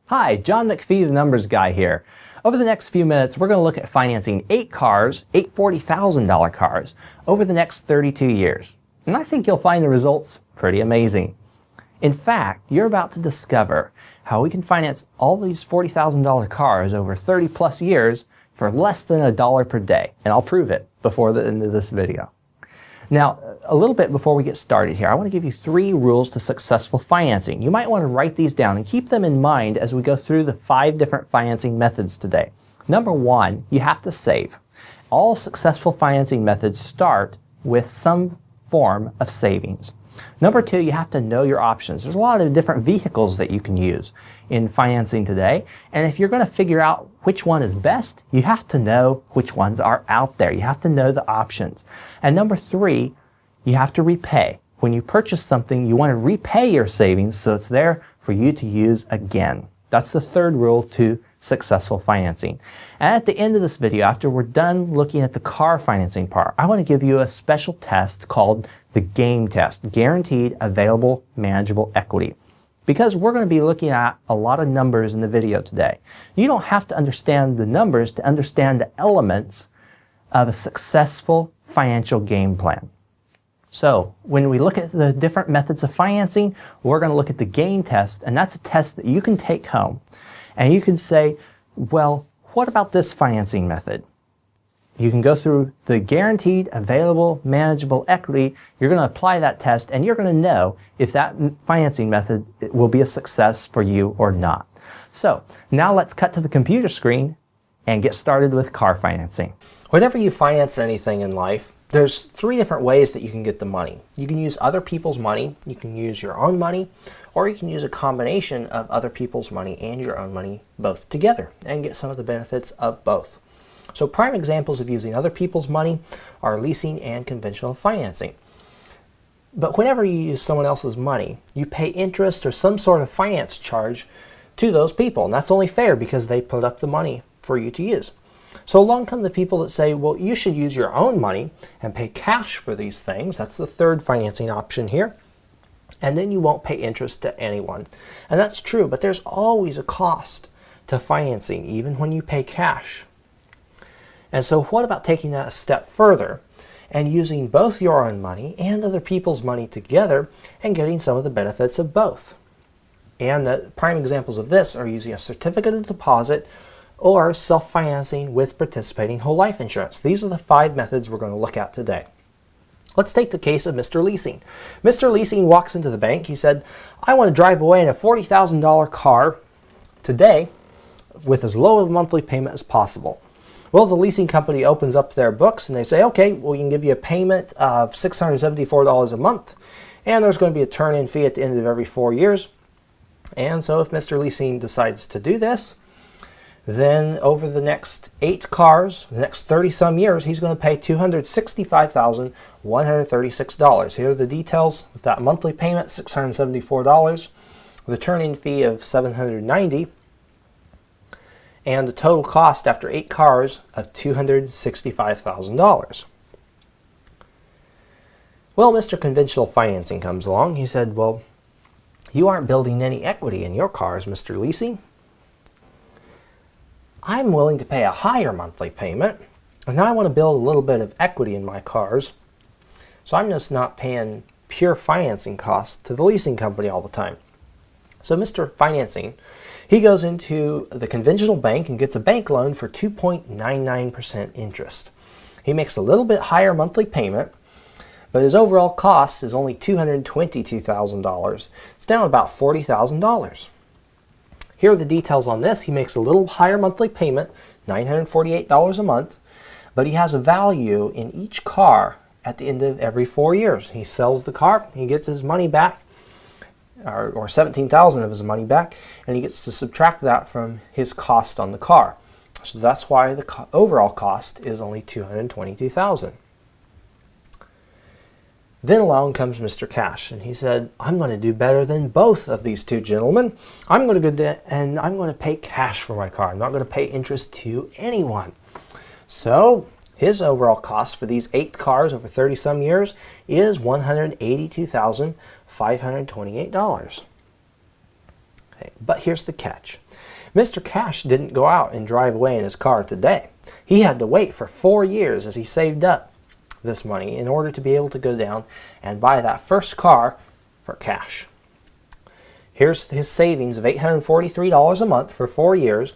Hi, John McPhee, the numbers guy here. Over the next few minutes, we're going to look at financing 8 cars, 8 $40,000 cars, over the next 32 years. And I think you'll find the results pretty amazing. In fact, you're about to discover how we can finance all these $40,000 cars over 30 plus years for less than $1 per day. And I'll prove it before the end of this video. Now, a little bit before we get started here, I want to give you 3 rules to successful financing. You might want to write these down and keep them in mind as we go through the 5 different financing methods today. Number 1, you have to save. All successful financing methods start with some form of savings. Number 2, you have to know your options. There's a lot of different vehicles that you can use in financing today. And if you're going to figure out which one is best, you have to know which ones are out there. You have to know the options. And number 3, you have to repay. When you purchase something, you want to repay your savings so it's there for you to use again. That's the 3rd rule to successful financing. And at the end of this video, after we're done looking at the car financing part, I want to give you a special test called the GAME test, Guaranteed Available Manageable Equity. Because we're going to be looking at a lot of numbers in the video today. You don't have to understand the numbers to understand the elements of a successful financial game plan. So when we look at the different methods of financing, we're going to look at the GAME test, and that's a test that you can take home. And you can say, well, what about this financing method? You can go through the Guaranteed Available Manageable Equity. You're going to apply that test, and you're going to know if that financing method will be a success for you or not. So now let's cut to the computer screen and get started with car financing. Whenever you finance anything in life, there's 3 different ways that you can get the money. You can use other people's money, you can use your own money, or you can use a combination of other people's money and your own money both together and get some of the benefits of both. So prime examples of using other people's money are leasing and conventional financing. But whenever you use someone else's money, you pay interest or some sort of finance charge to those people. And that's only fair because they put up the money for you to use. So along come the people that say, well, you should use your own money and pay cash for these things. That's the 3rd financing option here. And then you won't pay interest to anyone. And that's true, but there's always a cost to financing, even when you pay cash. And so what about taking that a step further and using both your own money and other people's money together and getting some of the benefits of both? And the prime examples of this are using a certificate of deposit or self-financing with participating whole life insurance. These are the 5 methods we're going to look at today. Let's take the case of Mr. Leasing. Mr. Leasing walks into the bank. He said, I want to drive away in a $40,000 car today with as low a monthly payment as possible. Well, the leasing company opens up their books and they say, okay, well, we can give you a payment of $674 a month, and there's going to be a turn-in fee at the end of every 4 years. And so if Mr. Leasing decides to do this, then over the next 8 cars, the next 30-some years, he's going to pay $265,136. Here are the details with that monthly payment, $674, the turn-in fee of $790, and the total cost after 8 cars of $265,000. Well, Mr. Conventional Financing comes along. He said, well, you aren't building any equity in your cars, Mr. Leasing. I'm willing to pay a higher monthly payment, and now I want to build a little bit of equity in my cars, so I'm just not paying pure financing costs to the leasing company all the time. So Mr. Financing, he goes into the conventional bank and gets a bank loan for 2.99% interest. He makes a little bit higher monthly payment, but his overall cost is only $222,000. It's down about $40,000. Here are the details on this. He makes a little higher monthly payment, $948 a month, but he has a value in each car at the end of every 4 years. He sells the car, he gets his money back, or $17,000 of his money back, and he gets to subtract that from his cost on the car. So that's why the overall cost is only $222,000. Then along comes Mr. Cash, and he said, I'm going to do better than both of these 2 gentlemen. I'm going to go and I'm going to pay cash for my car. I'm not going to pay interest to anyone. So his overall cost for these 8 cars over 30-some years is $182,528. Okay, but here's the catch. Mr. Cash didn't go out and drive away in his car today. He had to wait for 4 years as he saved up this money in order to be able to go down and buy that first car for cash. Here's his savings of $843 a month for 4 years,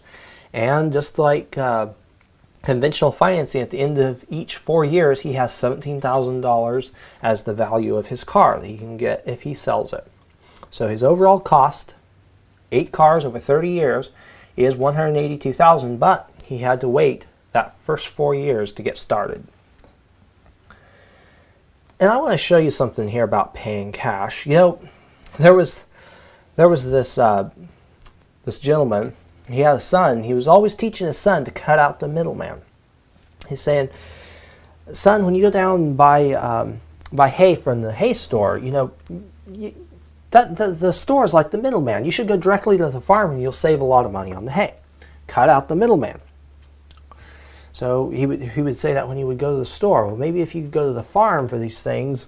and just like conventional financing, at the end of each 4 years, he has $17,000 as the value of his car that he can get if he sells it. So his overall cost, 8 cars over 30 years, is $182,000, but he had to wait that first 4 years to get started. And I want to show you something here about paying cash. You know, there was this this gentleman. He had a son. He was always teaching his son to cut out the middleman. He's saying, "Son, when you go down and buy hay from the hay store, you know, the store is like the middleman. You should go directly to the farm, and you'll save a lot of money on the hay. Cut out the middleman." So he would say that when he would go to the store. Well, maybe if you go to the farm for these things,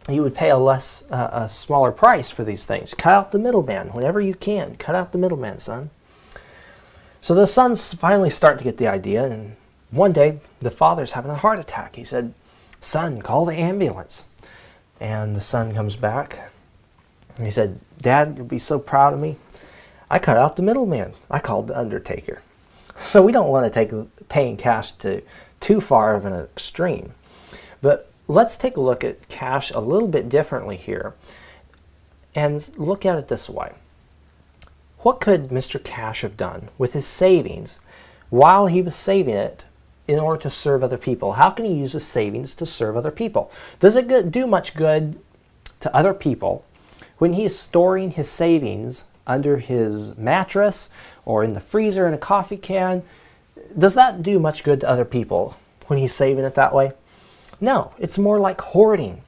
you would pay a smaller price for these things. Cut out the middleman whenever you can. Cut out the middleman, son. So the sons finally start to get the idea, and one day the father's having a heart attack. He said, "Son, call the ambulance." And the son comes back, and he said, "Dad, you'll be so proud of me. I cut out the middleman. I called the undertaker." So we don't want to take paying cash to too far of an extreme. But let's take a look at cash a little bit differently here and look at it this way. What could Mr. Cash have done with his savings while he was saving it in order to serve other people? How can he use his savings to serve other people? Does it do much good to other people when he is storing his savings under his mattress or in the freezer in a coffee can? Does that do much good to other people when he's saving it that way? No, it's more like hoarding.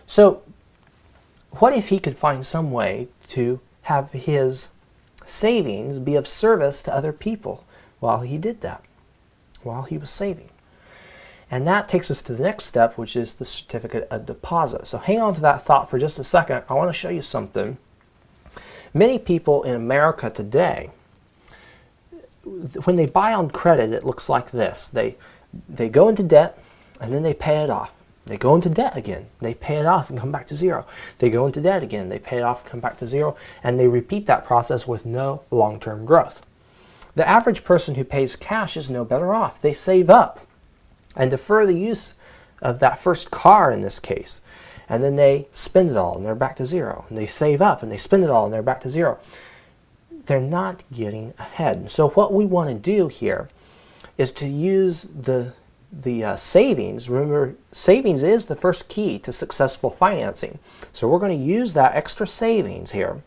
So what if he could find some way to have his savings be of service to other people while he did that, while he was saving? And that takes us to the next step, which is the certificate of deposit. So hang on to that thought for just a second. I want to show you something. Many people in America today, when they buy on credit, it looks like this. They go into debt and then they pay it off. They go into debt again. They pay it off and come back to zero. They go into debt again. They pay it off and come back to zero. And they repeat that process with no long-term growth. The average person who pays cash is no better off. They save up and defer the use of that first car in this case. And then they spend it all and they're back to zero. And they save up and they spend it all and they're back to zero. They're not getting ahead. So what we want to do here is to use the savings. Remember, savings is the first key to successful financing. So we're going to use that extra savings here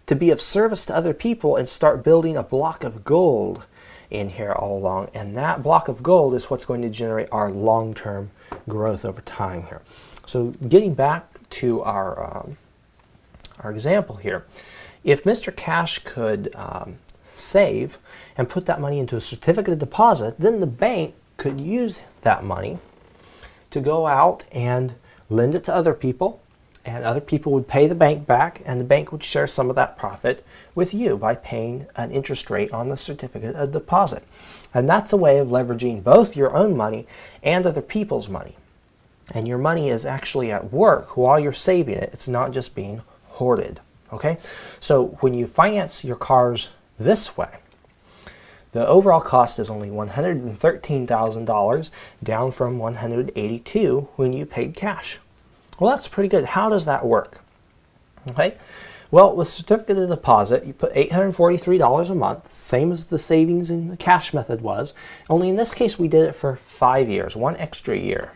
to be of service to other people and start building a block of gold in here all along. And that block of gold is what's going to generate our long-term growth over time here. So getting back to our example here, if Mr. Cash could save and put that money into a certificate of deposit, then the bank could use that money to go out and lend it to other people, and other people would pay the bank back, and the bank would share some of that profit with you by paying an interest rate on the certificate of deposit. And that's a way of leveraging both your own money and other people's money. And your money is actually at work while you're saving it. It's not just being hoarded. Okay? So when you finance your cars this way, the overall cost is only $113,000, down from $182,000 when you paid cash. Well, that's pretty good. How does that work? Okay? Well, with certificate of deposit, you put $843 a month, same as the savings in the cash method was, only in this case we did it for 5 years, one extra year.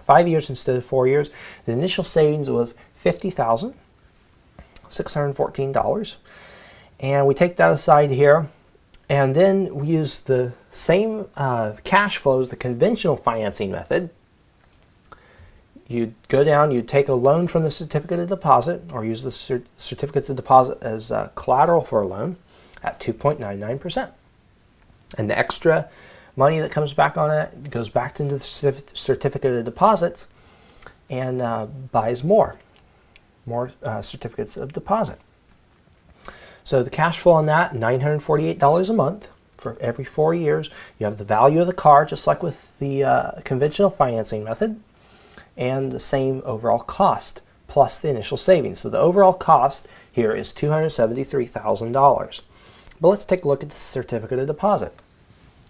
5 years instead of 4 years. The initial savings was $50,614. And we take that aside here, and then we use the same cash flows, the conventional financing method. You'd go down, you'd take a loan from the certificate of deposit, or use the certificates of deposit as collateral for a loan at 2.99%. And the extra money that comes back on it goes back into the certificate of deposits and buys more certificates of deposit. So the cash flow on that, $948 a month for every 4 years. You have the value of the car, just like with the conventional financing method, and the same overall cost plus the initial savings. So the overall cost here is $273,000. But let's take a look at the certificate of deposit.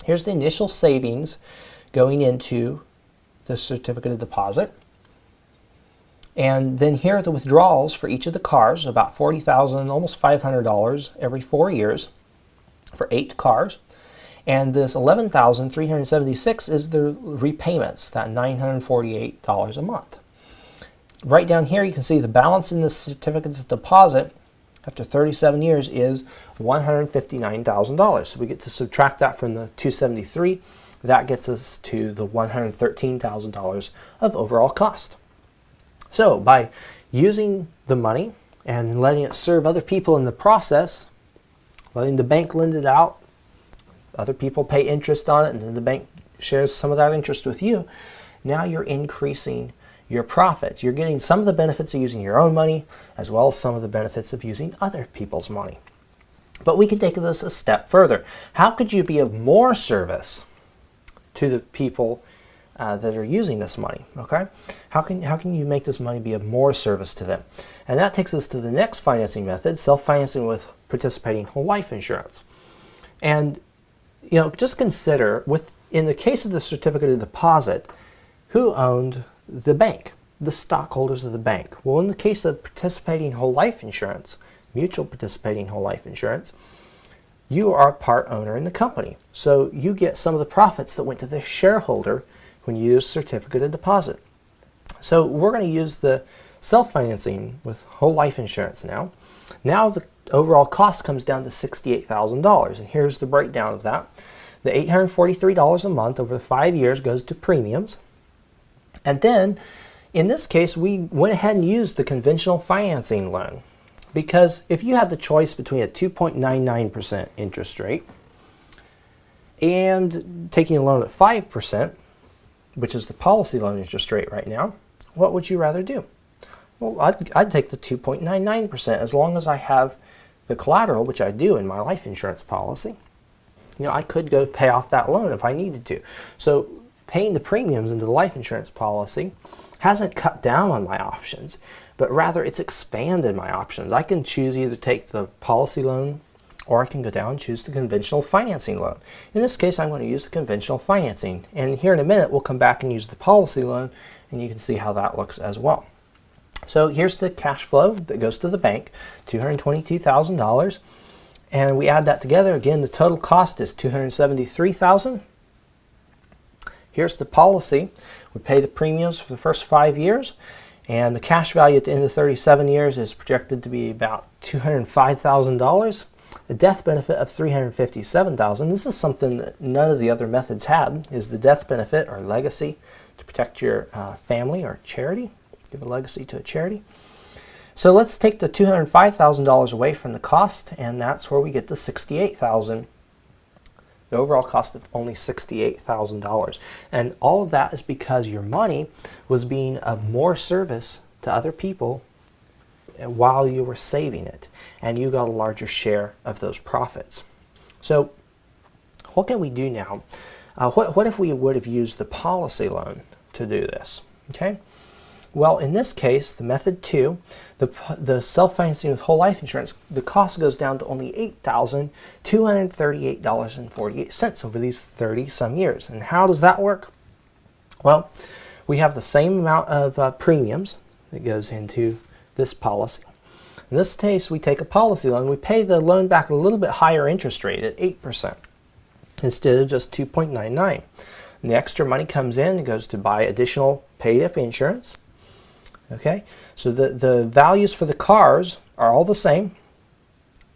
Here's the initial savings going into the certificate of deposit. And then here are the withdrawals for each of the cars, about $40,000, almost $500 every 4 years for 8 cars. And this $11,376 is the repayments, that $948 a month. Right down here you can see the balance in the certificates of deposit after 37 years is $159,000. So we get to subtract that from the $273,000. That gets us to the $113,000 of overall cost. So by using the money and letting it serve other people in the process, letting the bank lend it out, other people pay interest on it, and then the bank shares some of that interest with you, now you're increasing your profits. You're getting some of the benefits of using your own money as well as some of the benefits of using other people's money. But we can take this a step further. How could you be of more service to the people that are using this money? Okay, how can you make this money be of more service to them? And that takes us to the next financing method, self-financing with participating whole life insurance. And just consider, in the case of the certificate of deposit, who owned the bank? The stockholders of the bank. Well, in the case of participating whole life insurance, mutual participating whole life insurance, you are a part owner in the company. So you get some of the profits that went to the shareholder when you use certificate of deposit. So we're going to use the self-financing with whole life insurance now. Now the overall cost comes down to $68,000, and here's the breakdown of that. The $843 a month over 5 years goes to premiums. And then, in this case, we went ahead and used the conventional financing loan, because if you had the choice between a 2.99% interest rate and taking a loan at 5%, which is the policy loan interest rate right now, what would you rather do? Well, I'd take the 2.99% as long as I have the collateral, which I do in my life insurance policy. I could go pay off that loan if I needed to. So paying the premiums into the life insurance policy hasn't cut down on my options, but rather it's expanded my options. I can choose either take the policy loan or I can go down and choose the conventional financing loan. In this case, I'm going to use the conventional financing. And here in a minute, we'll come back and use the policy loan, and you can see how that looks as well. So here's the cash flow that goes to the bank, $222,000. And we add that together. Again, the total cost is $273,000. Here's the policy. We pay the premiums for the first 5 years, and the cash value at the end of 37 years is projected to be about $205,000. The death benefit of $357,000. This is something that none of the other methods had, is the death benefit or legacy to protect your family or charity, give a legacy to a charity. So let's take the $205,000 away from the cost, and that's where we get the $68,000. The overall cost of only $68,000. And all of that is because your money was being of more service to other people while you were saving it, and you got a larger share of those profits. So what can we do now? What if we would have used the policy loan to do this? Okay. Well, in this case, the method 2, the self-financing with whole life insurance, the cost goes down to only $8,238.48 over these 30-some years. And how does that work? Well, we have the same amount of premiums that goes into this policy. In this case, we take a policy loan. We pay the loan back at a little bit higher interest rate at 8% instead of just 2.99. And the extra money comes in and goes to buy additional paid-up insurance. Okay, so the values for the cars are all the same.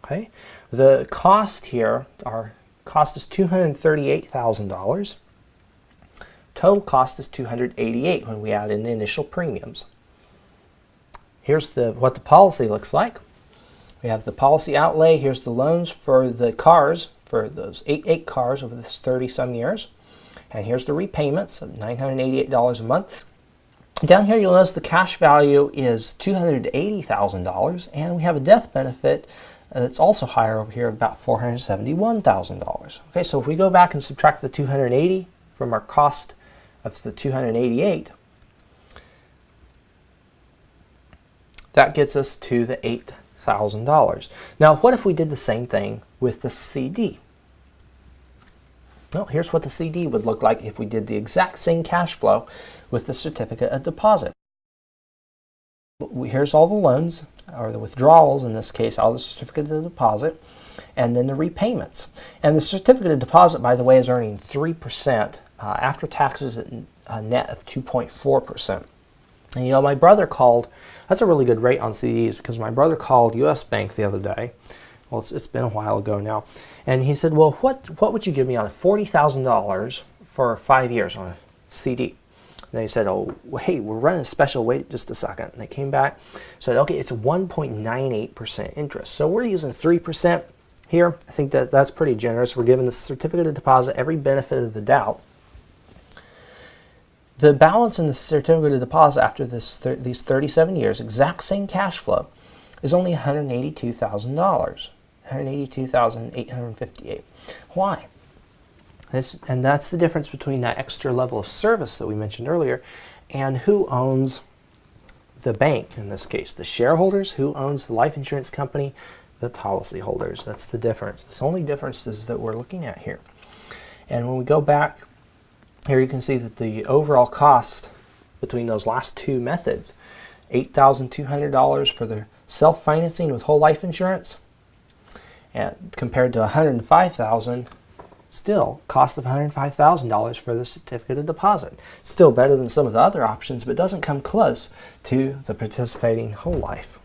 Okay, the cost here, our cost is $238,000. Total cost is $288,000 when we add in the initial premiums. Here's what the policy looks like. We have the policy outlay. Here's the loans for the cars, for those eight cars over this 30-some years. And here's the repayments of $988 a month. Down here you'll notice the cash value is $280,000, and we have a death benefit It's also higher over here, about $471,000. Okay, so if we go back and subtract the 280 from our cost of the 288, that gets us to the $8,000. Now, what if we did the same thing with the CD? Well, here's what the CD would look like if we did the exact same cash flow with the certificate of deposit. Here's all the loans, or the withdrawals in this case, all the certificate of deposit, and then the repayments. And the certificate of deposit, by the way, is earning 3% after taxes at a net of 2.4%. And you know, my brother called, that's a really good rate on CDs, because my brother called US Bank the other day. Well, it's been a while ago now. And he said, well, what would you give me on $40,000 for 5 years on a CD? And they said, oh, hey, we're running a special, wait just a second. And they came back, said, okay, it's 1.98% interest. So we're using 3% here. I think that's pretty generous. We're giving the certificate of deposit every benefit of the doubt. The balance in the certificate of deposit after these 37 years, exact same cash flow, is only $182,000, $182,858. Why? And that's the difference between that extra level of service that we mentioned earlier and who owns the bank in this case. The shareholders, who owns the life insurance company, the policyholders. That's the difference. The only differences that we're looking at here. And when we go back, here you can see that the overall cost between those last two methods, $8,200 for the self-financing with whole life insurance, and compared to $105,000, still cost of $105,000 for the certificate of deposit. Still better than some of the other options, but doesn't come close to the participating whole life.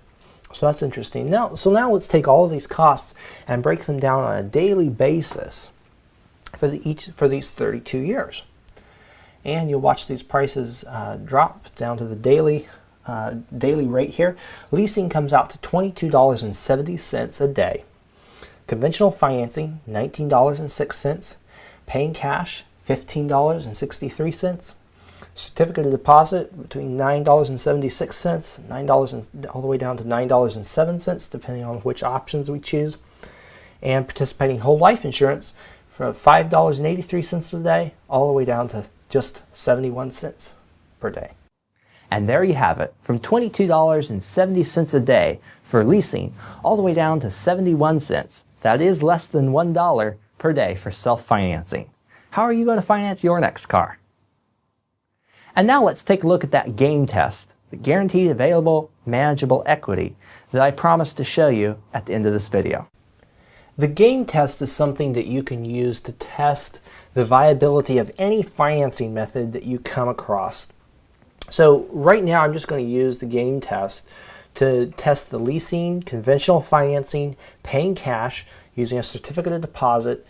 So that's interesting. Now let's take all of these costs and break them down on a daily basis for these 32 years. And you'll watch these prices drop down to the daily rate here. Leasing comes out to $22.70 a day. Conventional financing, $19.06. Paying cash, $15.63. Certificate of deposit between $9.76, $9 all the way down to $9.07, depending on which options we choose. And participating whole life insurance from $5.83 a day all the way down to just 71 cents per day. And there you have it, from $22.70 a day for leasing all the way down to 71 cents. That is less than $1 per day for self-financing. How are you going to finance your next car? And now let's take a look at that game test, the guaranteed available manageable equity that I promised to show you at the end of this video. The game test is something that you can use to test the viability of any financing method that you come across. So right now I'm just going to use the game test to test the leasing, conventional financing, paying cash, using a certificate of deposit,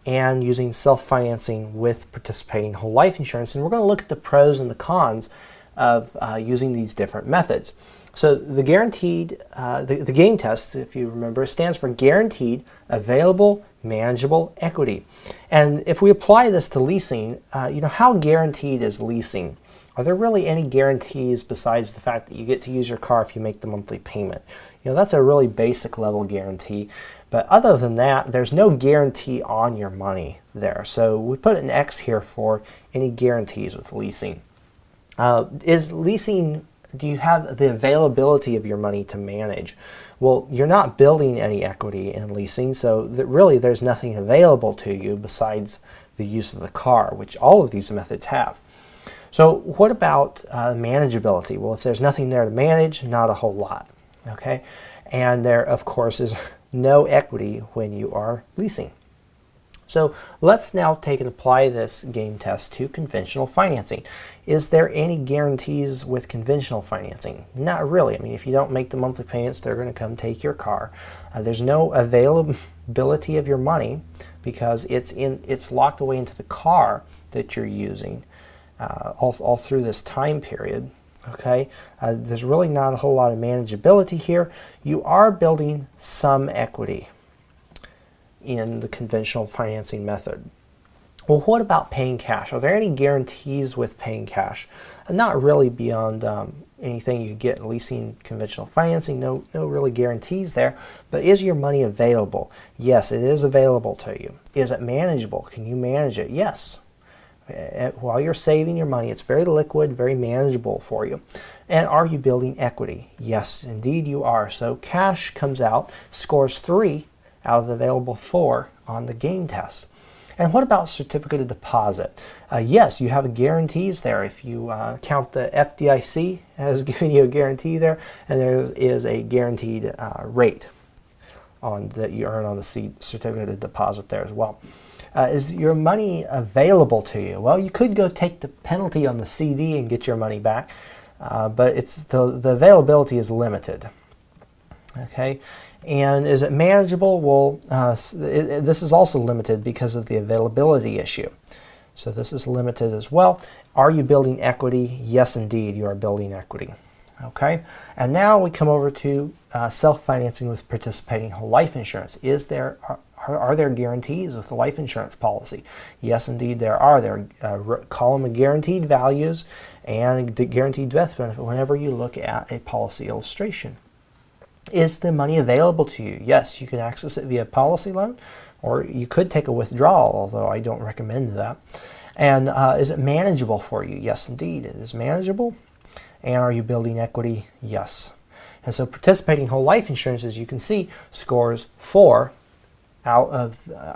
and using self-financing with participating whole life insurance. And we're going to look at the pros and the cons of using these different methods. So the guaranteed, the game test, if you remember, stands for guaranteed available manageable equity. And if we apply this to leasing, how guaranteed is leasing? Are there really any guarantees besides the fact that you get to use your car if you make the monthly payment? That's a really basic level guarantee. But other than that, there's no guarantee on your money there. So we put an X here for any guarantees with leasing. Is leasing, do you have the availability of your money to manage? Well, you're not building any equity in leasing, so really there's nothing available to you besides the use of the car, which all of these methods have. So what about manageability? Well, if there's nothing there to manage, not a whole lot, okay? And there, of course, is no equity when you are leasing. So let's now take and apply this game test to conventional financing. Is there any guarantees with conventional financing? Not really. I mean, if you don't make the monthly payments, they're going to come take your car. There's no availability of your money because it's locked away into the car that you're using all through this time period. Okay, there's really not a whole lot of manageability here. You are building some equity in the conventional financing method. Well, what about paying cash? Are there any guarantees with paying cash? Not really, beyond anything you get in leasing, conventional financing. No really guarantees there. But is your money available? Yes, it is available to you. Is it manageable? Can you manage it? Yes. While you're saving your money, it's very liquid, very manageable for you. And are you building equity? Yes, indeed you are. So cash comes out, scores 3 out of the available 4 on the gain test. And what about certificate of deposit? Yes, you have guarantees there. If you count the FDIC as giving you a guarantee there, and there is a guaranteed rate that you earn on the certificate of deposit there as well. Is your money available to you? Well, you could go take the penalty on the CD and get your money back, but the availability is limited. Okay, and is it manageable? Well, this is also limited because of the availability issue. So this is limited as well. Are you building equity? Yes, indeed, you are building equity. Okay, and now we come over to self-financing with participating whole life insurance. Are there guarantees with the life insurance policy? Yes, indeed there are. There are column of guaranteed values and guaranteed death benefit whenever you look at a policy illustration. Is the money available to you? Yes, you can access it via policy loan, or you could take a withdrawal, although I don't recommend that. And is it manageable for you? Yes, indeed, it is manageable. And are you building equity? Yes. And so participating whole life insurance, as you can see, scores 4 out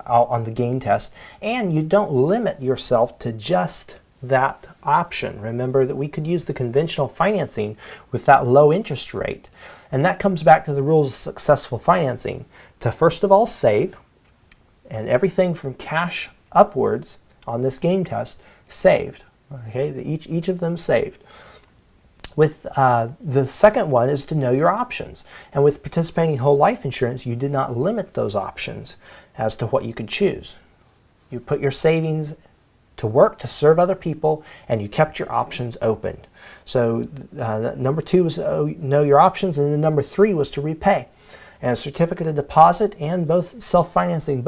on the gain test, and you don't limit yourself to just that option. Remember that we could use the conventional financing with that low interest rate, and that comes back to the rules of successful financing, to first of all save, and everything from cash upwards on this gain test saved. Okay, each of them saved. With the second one is to know your options. And with participating whole life insurance, you did not limit those options as to what you could choose. You put your savings to work to serve other people, and you kept your options open. So number 2 was know your options, and then number 3 was to repay. And certificate of deposit and both self-financing,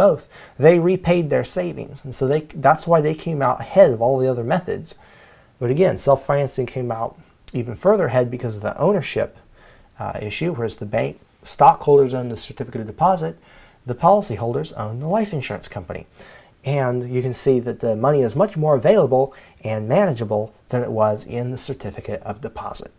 they repaid their savings. And so that's why they came out ahead of all the other methods. But again, self-financing came out even further ahead because of the ownership issue, whereas the bank stockholders own the certificate of deposit, the policyholders own the life insurance company. And you can see that the money is much more available and manageable than it was in the certificate of deposit.